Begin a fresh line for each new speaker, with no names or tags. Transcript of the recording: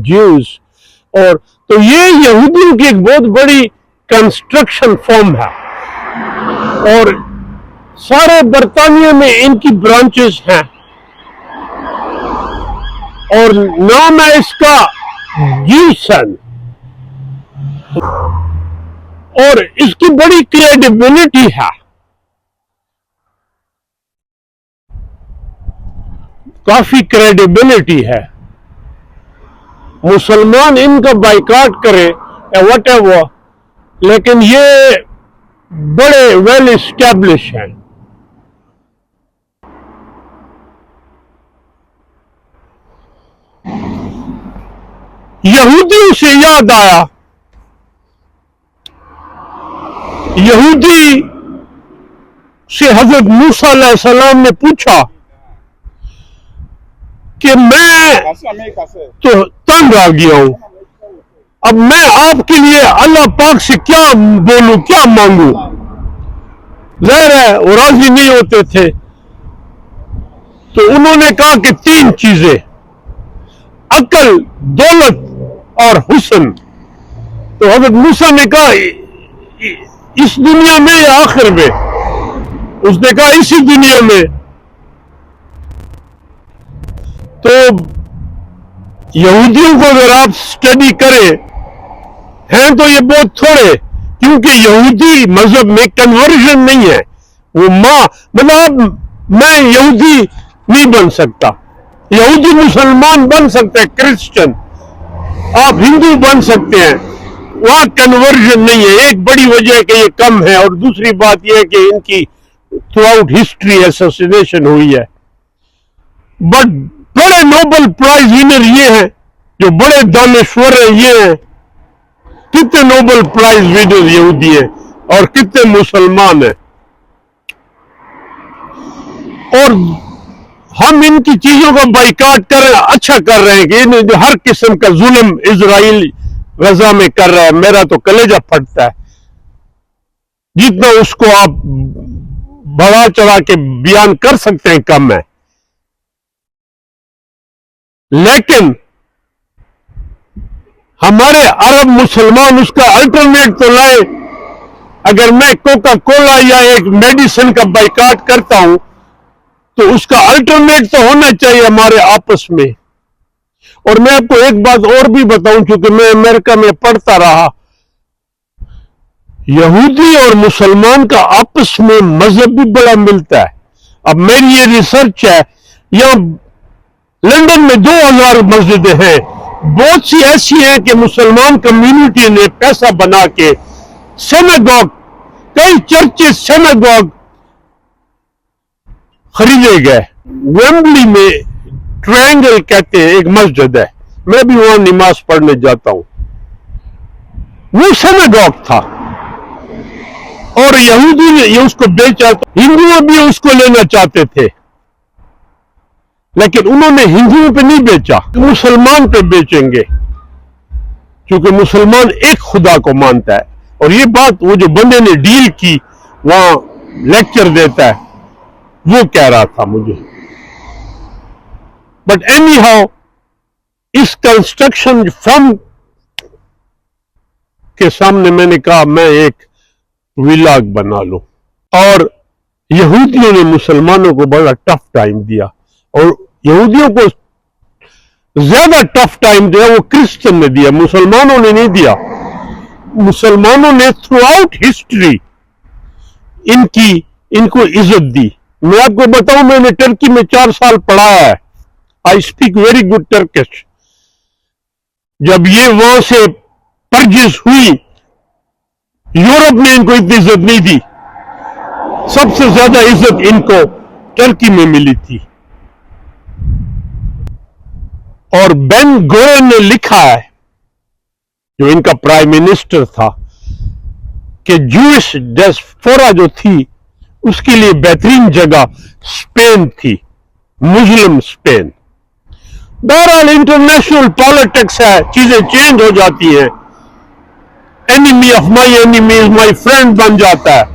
Jews. اور تو یہ یہودیوں کی ایک بہت بڑی کنسٹرکشن فارم ہے، اور سارے برطانیہ میں ان کی برانچز ہیں، اور نام ہے اس کا جیسن، اور اس کی بڑی کریڈیبلٹی ہے، کافی کریڈیبلٹی ہے۔ مسلمان ان کا بائیکاٹ کرے یا وٹ ایور، لیکن یہ بڑے ویل اسٹیبلش ہیں۔ یہودیوں سے یاد آیا، یہودی سے حضرت موسیٰ علیہ السلام نے پوچھا کہ میں تو تنگ آ گیا ہوں، اب میں آپ کے لیے اللہ پاک سے کیا بولوں، کیا مانگوں؟ ظاہر ہے وہ راضی نہیں ہوتے تھے، تو انہوں نے کہا کہ 3 چیزیں، عقل، دولت اور حسن۔ تو حضرت موسیٰ نے کہا اس دنیا میں یا آخر میں؟ اس نے کہا اسی دنیا میں۔ تو یہودیوں کو اگر آپ سٹڈی کریں ہیں تو یہ بہت تھوڑے، کیونکہ یہودی مذہب میں کنورژن نہیں ہے، وہ مطلب میں یہودی نہیں بن سکتا، یہودی مسلمان بن سکتے ہیں، کرسچن، آپ ہندو بن سکتے ہیں، وہاں کنورژن نہیں ہے۔ ایک بڑی وجہ ہے کہ یہ کم ہے، اور دوسری بات یہ ہے کہ ان کی تھرو آؤٹ ہسٹری ایسوسینیشن ہوئی ہے۔ بٹ بڑے نوبل پرائز ونر یہ ہیں، جو بڑے دانشور ہیں یہ ہیں، کتنے نوبل پرائز ونر یہودی ہیں اور کتنے مسلمان ہیں، اور ہم ان کی چیزوں کا بائیکاٹ کر رہے ہیں، اچھا کر رہے ہیں کہ جو ہر قسم کا ظلم اسرائیل غزہ میں کر رہا ہے، میرا تو کلیجہ پھٹتا ہے، جتنا اس کو آپ بڑھا چڑھا کے بیان کر سکتے ہیں کم ہے۔ لیکن ہمارے عرب مسلمان اس کا الٹرنیٹ تو لائے۔ اگر میں کوکا کولا یا ایک میڈیسن کا بائیکاٹ کرتا ہوں تو اس کا الٹرنیٹ تو ہونا چاہیے ہمارے آپس میں۔ اور میں آپ کو ایک بات اور بھی بتاؤں، چونکہ میں امریکہ میں پڑھتا رہا، یہودی اور مسلمان کا آپس میں مذہب بھی بڑا ملتا ہے۔ اب میری یہ ریسرچ ہے، یہاں لندن میں 2000 مسجدیں ہیں، بہت سی ایسی ہیں کہ مسلمان کمیونٹی نے پیسہ بنا کے سیناگوگ، کئی چرچز سیناگوگ خریدے گئے۔ ویمبلی میں ٹرائنگل کہتے ہیں ایک مسجد ہے، میں بھی وہاں نماز پڑھنے جاتا ہوں، وہ سیناگوگ تھا، اور یہودی نے یہ اس کو بیچا، ہندوؤں بھی اس کو لینا چاہتے تھے، لیکن انہوں نے ہندوؤں پہ نہیں بیچا، مسلمان پہ بیچیں گے، کیونکہ مسلمان ایک خدا کو مانتا ہے۔ اور یہ بات وہ جو بندے نے ڈیل کی وہاں لیکچر دیتا ہے وہ کہہ رہا تھا مجھے۔ بٹ اینی ہاؤ، اس کنسٹرکشن فرم کے سامنے میں نے کہا میں ایک ولاگ بنا لوں، اور یہودیوں نے مسلمانوں کو بڑا ٹف ٹائم دیا، اور یہودیوں کو زیادہ ٹف ٹائم دیا وہ کرسچن نے دیا، مسلمانوں نے نہیں دیا۔ مسلمانوں نے تھرو آؤٹ ہسٹری ان کو عزت دی۔ میں آپ کو بتاؤں، میں نے ٹرکی میں 4 سال پڑھایا ہے، I speak very good Turkish. جب یہ وہاں سے پرجز ہوئی، یورپ نے ان کو اتنی عزت نہیں دی، سب سے زیادہ عزت ان کو ٹرکی میں ملی تھی۔ اور بین گورن نے لکھا ہے، جو ان کا پرائم منسٹر تھا، کہ جوئش ڈیسپورا جو تھی اس کے لیے بہترین جگہ اسپین تھی، مسلم اسپین۔ بہرحال انٹرنیشنل پالیٹکس ہے، چیزیں چینج ہو جاتی ہیں، enemy of my enemy is my friend بن جاتا ہے۔